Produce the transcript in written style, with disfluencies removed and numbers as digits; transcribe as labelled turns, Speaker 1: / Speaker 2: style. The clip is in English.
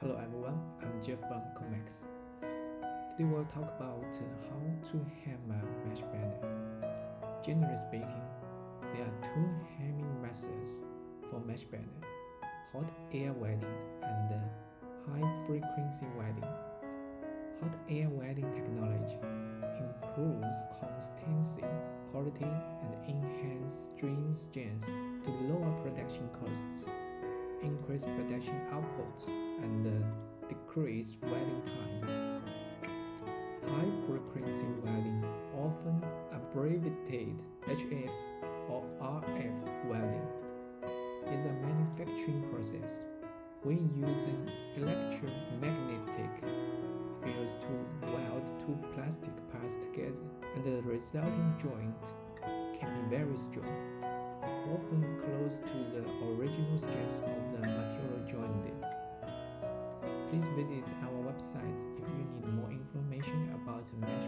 Speaker 1: Hello everyone, I'm Jeff from COMAX. Today we'll talk about how to hem a mesh banner. Generally speaking, there are two hemming methods for mesh banner: hot air welding and high frequency welding. Hot air welding technology improves consistency, quality, and enhance stream strength to lower production costs, increase production output, and decrease welding time. High frequency welding, often abbreviated HF or RF welding, is a manufacturing process when using electromagnetic fields to weld two plastic parts together, and the resulting joint can be very strong, often close to the original strength of the material joined. Please visit our website if you need more information about mesh